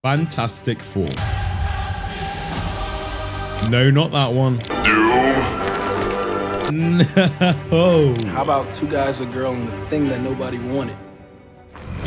Fantastic Four. No, not that one. No. How about two guys, a girl, and the thing that nobody wanted?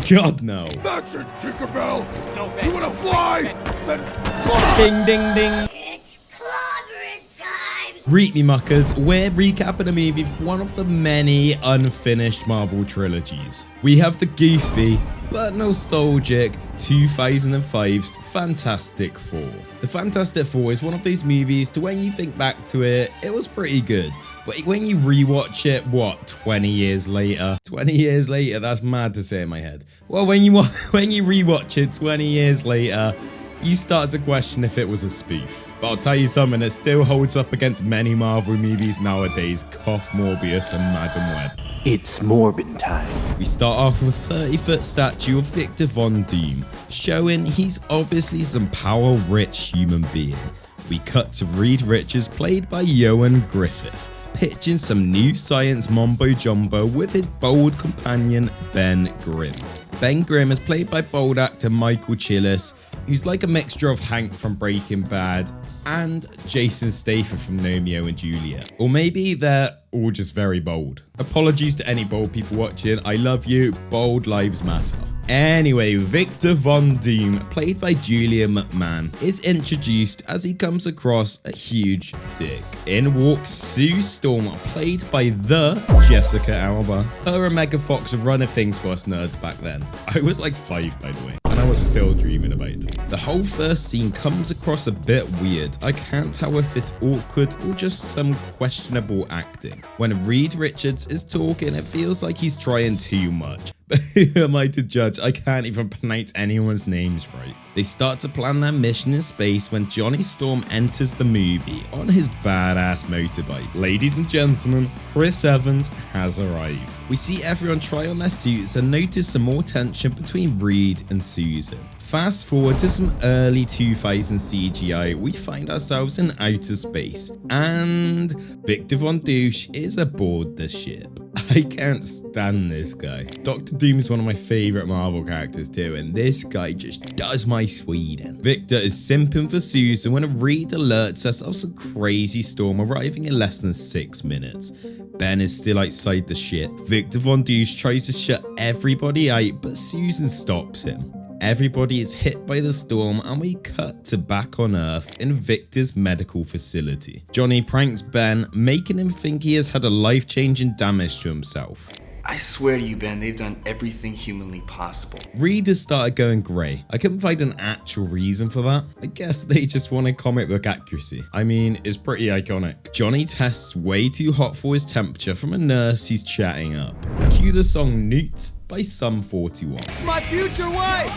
God, no. That's it, Tinkerbell. No, you wanna fly? Then fly. Ding, ding, ding. It's clobbering time! Read me, muckers. We're recapping a movie for one of the many unfinished Marvel trilogies. We have the goofy but nostalgic 2005's Fantastic Four. The Fantastic Four is one of those movies to when you think back to it, it was pretty good. But when you rewatch it, what, 20 years later? 20 years later, that's mad to say in my head. Well, when you rewatch it 20 years later, you start to question if it was a spoof. But I'll tell you something, it still holds up against many Marvel movies nowadays, cough Morbius and Madam Web. It's Morbin time. We start off with a 30-foot statue of Victor Von Doom, showing he's obviously some power-rich human being. We cut to Reed Richards, played by Ioan Gruffudd, pitching some new science mumbo-jumbo with his bold companion Ben Grimm. Ben Grimm is played by bold actor Michael Chillis, who's like a mixture of Hank from Breaking Bad and Jason Statham from Romeo and Juliet. Or maybe they're all just very bold. Apologies to any bold people watching, I love you, bold lives matter. Anyway, Victor Von Doom, played by Julian McMahon, is introduced as he comes across a huge dick. In walks Sue Storm, played by the Jessica Alba. Her and Megan Fox were running things for us nerds back then. I was like 5, by the way, and I was still dreaming about them. The whole first scene comes across a bit weird. I can't tell if it's awkward or just some questionable acting. When Reed Richards is talking, it feels like he's trying too much. But who am I to judge? I can't even pronounce anyone's names right. They start to plan their mission in space when Johnny Storm enters the movie on his badass motorbike. Ladies and gentlemen, Chris Evans has arrived. We see everyone try on their suits and notice some more tension between Reed and Susan. Fast forward to some early 2000s CGI, we find ourselves in outer space, and Victor Von Douche is aboard the ship. I can't stand this guy. Dr. Doom is one of my favourite Marvel characters too, and this guy just does my Sweden. Victor is simping for Susan when a Reed alerts us of some crazy storm arriving in less than 6 minutes. Ben is still outside the ship. Victor Von Douche tries to shut everybody out, but Susan stops him. Everybody is hit by the storm and we cut to back on Earth in Victor's medical facility. Johnny pranks Ben, making him think he has had a life-changing damage to himself. I swear to you, Ben, they've done everything humanly possible. Reed has started going grey. I couldn't find an actual reason for that. I guess they just wanted comic book accuracy. I mean, it's pretty iconic. Johnny tests way too hot for his temperature from a nurse he's chatting up. Cue the song Newt by Sum 41. My future wife.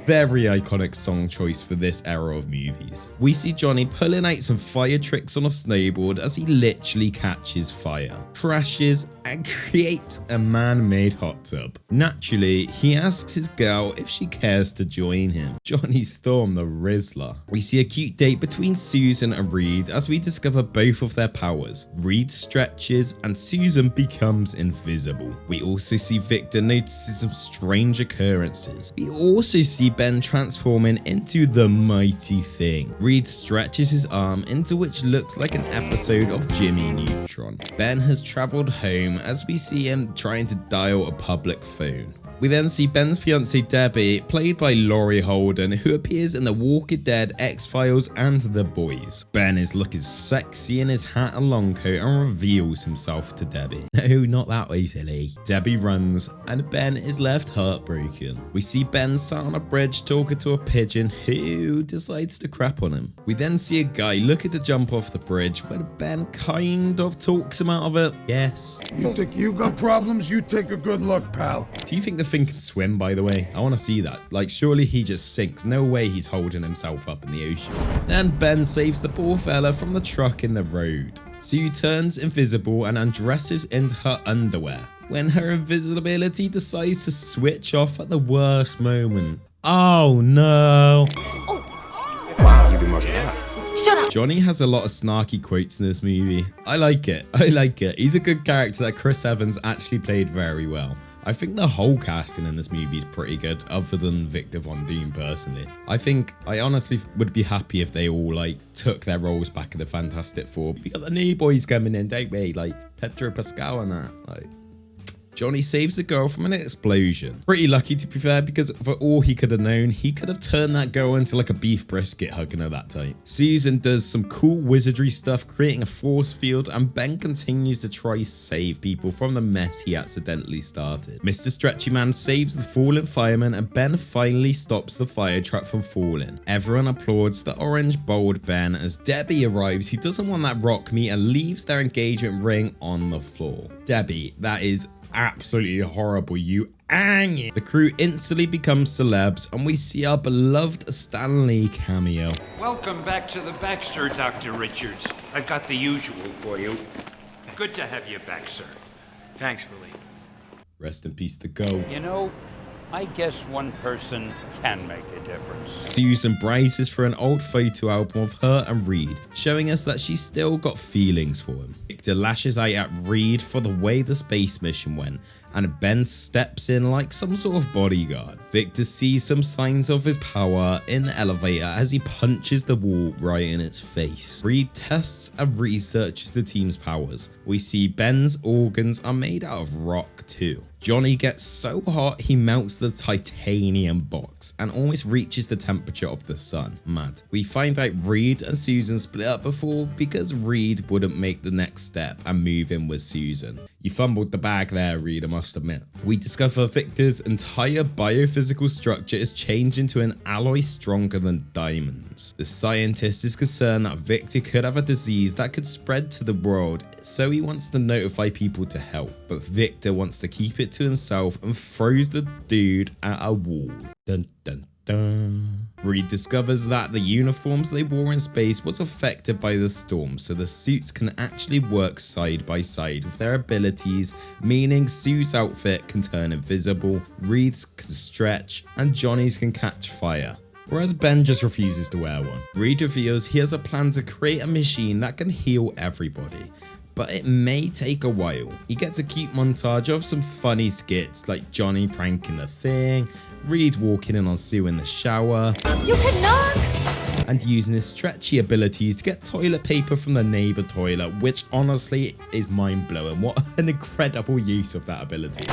Very iconic song choice for this era of movies. We see Johnny pulling out some fire tricks on a snowboard as he literally catches fire, crashes, and creates a man-made hot tub. Naturally, he asks his girl if she cares to join him. Johnny Storm, the Rizzler. We see a cute date between Susan and Reed as we discover both of their powers. Reed stretches and Susan becomes invisible. We also see Victor notices some strange occurrences. We also see Ben transforming into the Mighty Thing. Reed stretches his arm into which looks like an episode of Jimmy Neutron. Ben has travelled home as we see him trying to dial a public phone. We then see Ben's fiancée Debbie, played by Laurie Holden, who appears in The Walking Dead, X-Files, and The Boys. Ben is looking sexy in his hat and long coat and reveals himself to Debbie. No, not that way, silly. Debbie runs, and Ben is left heartbroken. We see Ben sat on a bridge talking to a pigeon who decides to crap on him. We then see a guy looking to jump off the bridge when Ben kind of talks him out of it. Yes. You think you got problems? You take a good look, pal. Do you think the thing can swim, by the way? I want to see that. Like, surely he just sinks. No way he's holding himself up in the ocean. Then Ben saves the poor fella from the truck in the road. Sue turns invisible and undresses into her underwear when her invisibility decides to switch off at the worst moment. Oh no. Wow, you've been working out. Shut up! Johnny has a lot of snarky quotes in this movie. I like it. He's a good character that Chris Evans actually played very well. I think the whole casting in this movie is pretty good, other than Victor Von Doom personally. I honestly would be happy if they all like took their roles back in the Fantastic Four. We got the new boys coming in, don't we? Like Pedro Pascal and that. Like, Johnny saves the girl from an explosion. Pretty lucky to be fair, because for all he could have known, he could have turned that girl into like a beef brisket hugging her that tight. Susan does some cool wizardry stuff, creating a force field, and Ben continues to try save people from the mess he accidentally started. Mr. Stretchy Man saves the fallen fireman, and Ben finally stops the fire truck from falling. Everyone applauds the orange bold Ben as Debbie arrives, who doesn't want that rock meet and leaves their engagement ring on the floor. Debbie, that is absolutely horrible, you ang. The crew instantly becomes celebs, and we see our beloved Stan Lee cameo. Welcome back to the Baxter, Dr. Richards. I've got the usual for you. Good to have you back, sir. Thanks, Willie. Rest in peace, the go. You know, I guess one person can make a difference. Susan braces for an old photo album of her and Reed, showing us that she's still got feelings for him. Victor lashes out at Reed for the way the space mission went, and Ben steps in like some sort of bodyguard. Victor sees some signs of his power in the elevator as he punches the wall right in its face. Reed tests and researches the team's powers. We see Ben's organs are made out of rock too. Johnny gets so hot he melts the titanium box and almost reaches the temperature of the sun. Mad. We find out Reed and Susan split up before because Reed wouldn't make the next step and move in with Susan. You fumbled the bag there, Reed, I must admit. We discover Victor's entire biophysical structure is changed into an alloy stronger than diamonds. The scientist is concerned that Victor could have a disease that could spread to the world, so he wants to notify people to help. But Victor wants to keep it to himself and throws the dude at a wall. Dun dun dun. Reed discovers that the uniforms they wore in space was affected by the storm, so the suits can actually work side by side with their abilities, meaning Sue's outfit can turn invisible, Reed's can stretch, and Johnny's can catch fire. Whereas Ben just refuses to wear one. Reed reveals he has a plan to create a machine that can heal everybody, but it may take a while. He gets a cute montage of some funny skits like Johnny pranking the Thing, Reed walking in on Sue in the shower, You can knock! and using his stretchy abilities to get toilet paper from the neighbor toilet, which honestly is mind-blowing. What an incredible use of that ability.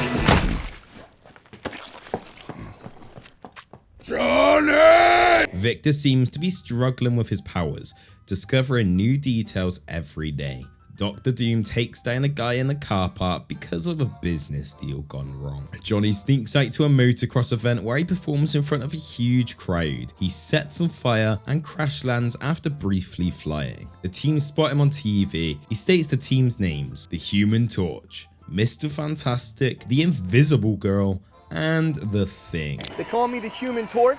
Johnny! Victor seems to be struggling with his powers, discovering new details every day. Dr. Doom takes down a guy in the car park because of a business deal gone wrong. Johnny sneaks out to a motocross event where he performs in front of a huge crowd. He sets on fire and crash lands after briefly flying. The team spot him on TV. He states the team's names: the Human Torch, Mr. Fantastic, the Invisible Girl, and the Thing. They call me the Human Torch.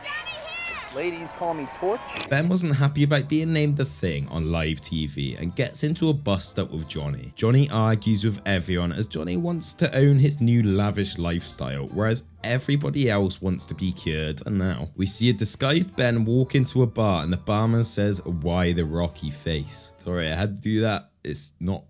Ladies call me Torch. Ben wasn't happy about being named the Thing on live TV and gets into a bust up with Johnny. Johnny argues with everyone as Johnny wants to own his new lavish lifestyle, whereas everybody else wants to be cured. And now we see a disguised Ben walk into a bar and the barman says, "Why the rocky face?" Sorry, I had to do that. It's not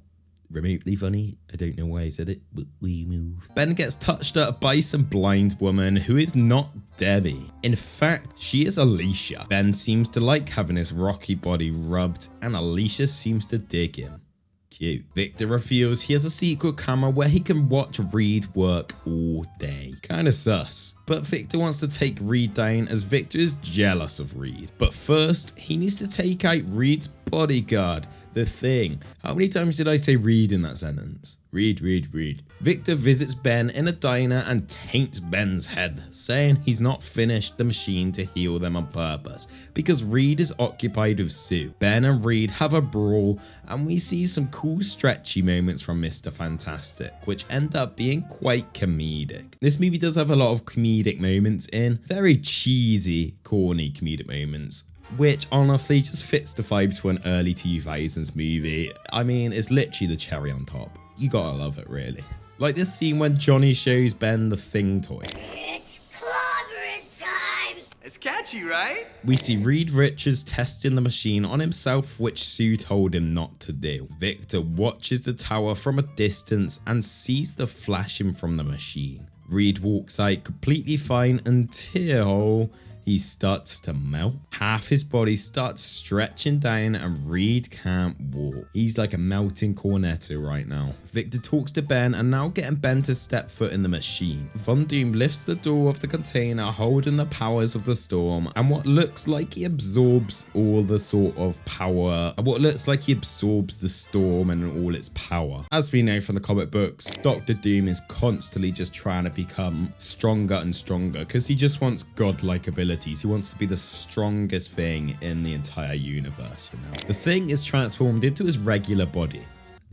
remotely funny. I don't know why I said it, but we move. Ben gets touched up by some blind woman who is not Debbie. In fact, she is Alicia. Ben seems to like having his rocky body rubbed, and Alicia seems to dig him. Cute. Victor reveals he has a secret camera where he can watch Reed work all day. Kinda sus. But Victor wants to take Reed down as Victor is jealous of Reed. But first, he needs to take out Reed's bodyguard, the Thing. How many times did I say Reed in that sentence? Reed, Reed, Reed. Victor visits Ben in a diner and taints Ben's head, saying he's not finished the machine to heal them on purpose because Reed is occupied with Sue. Ben and Reed have a brawl, and we see some cool stretchy moments from Mr. Fantastic, which end up being quite comedic. This movie does have a lot of comedic moments in, very cheesy, corny comedic moments, which honestly just fits the vibes for an early 2000s movie. I mean, it's literally the cherry on top. You gotta love it, really. Like this scene when Johnny shows Ben the Thing toy. It's clobbering time! It's catchy, right? We see Reed Richards testing the machine on himself, which Sue told him not to do. Victor watches the tower from a distance and sees the flashing from the machine. Reed walks out completely fine until he starts to melt. Half his body starts stretching down and Reed can't walk. He's like a melting cornetto right now. Victor talks to Ben and now getting Ben to step foot in the machine. Von Doom lifts the door of the container holding the powers of the storm, and what looks like he absorbs all the sort of power. What looks like he absorbs the storm and all its power. As we know from the comic books, Dr. Doom is constantly just trying to become stronger and stronger because he just wants godlike abilities. He wants to be the strongest thing in the entire universe, you know. The thing is transformed into his regular body.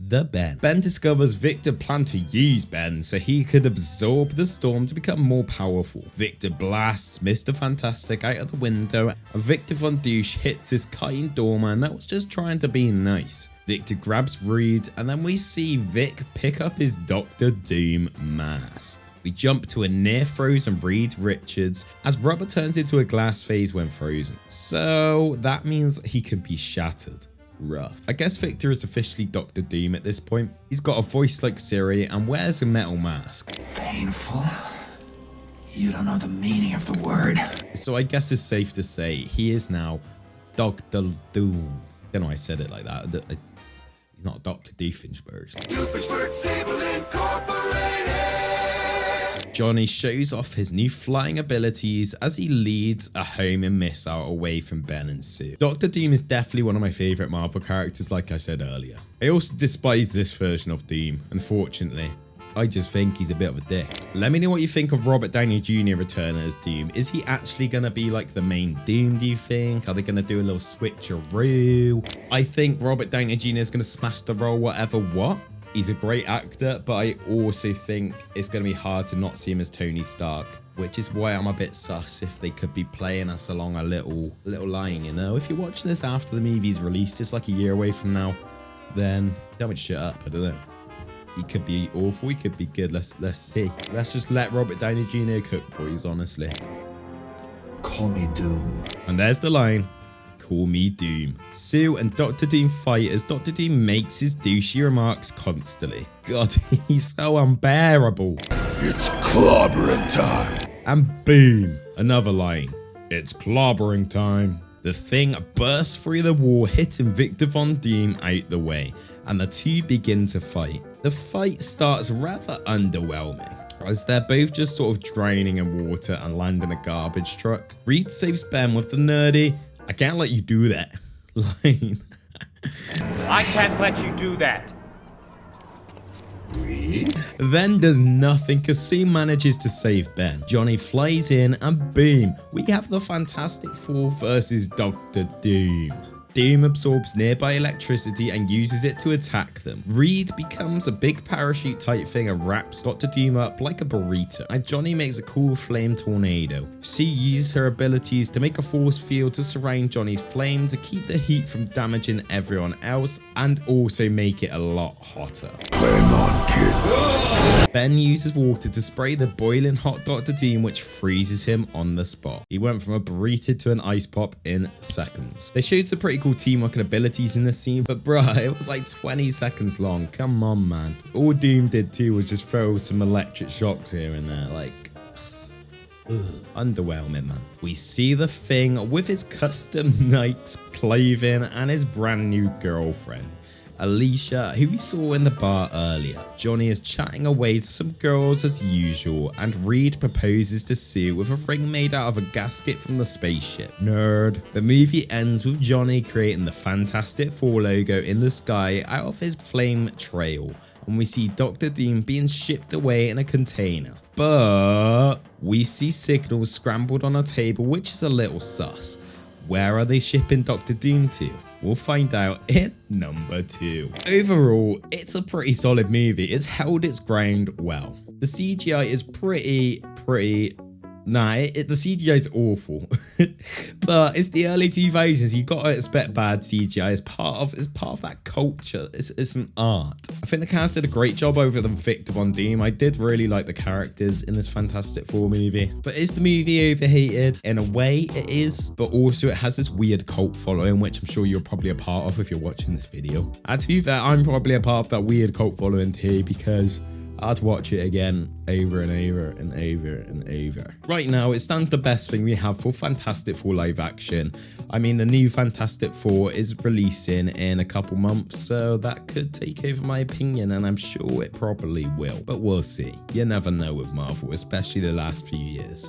The Ben. Ben discovers Victor planned to use Ben so he could absorb the storm to become more powerful. Victor blasts Mr. Fantastic out of the window, and Victor Von Douche hits this kind doorman that was just trying to be nice. Victor grabs Reed, and then we see Vic pick up his Dr. Doom mask. We jump to a near frozen Reed Richards as rubber turns into a glass phase when frozen. So that means he can be shattered. Rough. I guess Victor is officially Dr. Doom at this point. He's got a voice like Siri and wears a metal mask. Painful? You don't know the meaning of the word. So I guess it's safe to say he is now Dr. Doom. I don't know why I said it like that. He's not Dr. Doofenshmirtz. Doofenshmirtz Evil Incorporated! Johnny shows off his new flying abilities as he leads a homing missile away from Ben and Sue. Dr. Doom is definitely one of my favourite Marvel characters, like I said earlier. I also despise this version of Doom, unfortunately. I just think he's a bit of a dick. Let me know what you think of Robert Downey Jr. returning as Doom. Is he actually going to be like the main Doom, do you think? Are they going to do a little switcheroo? I think Robert Downey Jr. is going to smash the role whatever what. He's a great actor, but I also think it's going to be hard to not see him as Tony Stark, which is why I'm a bit sus if they could be playing us along a little line, you know? If you're watching this after the movie's released, it's like a year away from now, then tell me to shut up, I don't know. He could be awful, he could be good, let's see. Let's just let Robert Downey Jr. cook, boys, honestly. Call me Doom. And there's the line. Call me Doom. Sue and Dr. Doom fight as Dr. Doom makes his douchey remarks constantly. God, he's so unbearable. It's clobbering time. And boom, another line. It's clobbering time. The Thing bursts through the wall, hitting Victor Von Doom out the way, and the two begin to fight. The fight starts rather underwhelming, as they're both just sort of drowning in water and land in a garbage truck. Reed saves Ben with the nerdy, "I can't let you do that" line. I can't let you do that. Then does nothing because Sue manages to save Ben. Johnny flies in and boom, we have the Fantastic Four versus Dr. Doom. Doom absorbs nearby electricity and uses it to attack them. Reed becomes a big parachute type thing and wraps Dr. Doom up like a burrito. And Johnny makes a cool flame tornado. Sue uses her abilities to make a force field to surround Johnny's flame to keep the heat from damaging everyone else and also make it a lot hotter. Flame on, kid. Ben uses water to spray the boiling hot Dr. Doom, which freezes him on the spot. He went from a burrito to an ice pop in seconds. They showed some pretty cool teamwork and abilities in this scene, but bruh, it was like 20 seconds long. Come on, man. All Doom did too was just throw some electric shocks here and there, like, underwhelming, man. We see the Thing with his custom Nike's clothing and his brand new girlfriend, Alicia, who we saw in the bar earlier. Johnny is chatting away to some girls as usual, and Reed proposes to Sue with a ring made out of a gasket from the spaceship. Nerd. The movie ends with Johnny creating the Fantastic Four logo in the sky out of his flame trail, and we see Dr. Doom being shipped away in a container. But we see signals scrambled on a table, which is a little sus. Where are they shipping Dr. Doom to? We'll find out in number 2. Overall, it's a pretty solid movie. It's held its ground well. The CGI is pretty the CGI is awful. But it's the early 2000s. You gotta expect bad CGI. It's part of that culture. It's an art. I think the cast did a great job over than Victor Von Doom. I did really like the characters in this Fantastic Four movie. But is the movie overhated? In a way, it is. But also, it has this weird cult following, which I'm sure you're probably a part of if you're watching this video. And to be fair, I'm probably a part of that weird cult following too, because I'd watch it again over and over and over and over. Right now, it stands the best thing we have for Fantastic Four live action. I mean, the new Fantastic Four is releasing in a couple months, so that could take over my opinion, and I'm sure it probably will. But we'll see. You never know with Marvel, especially the last few years.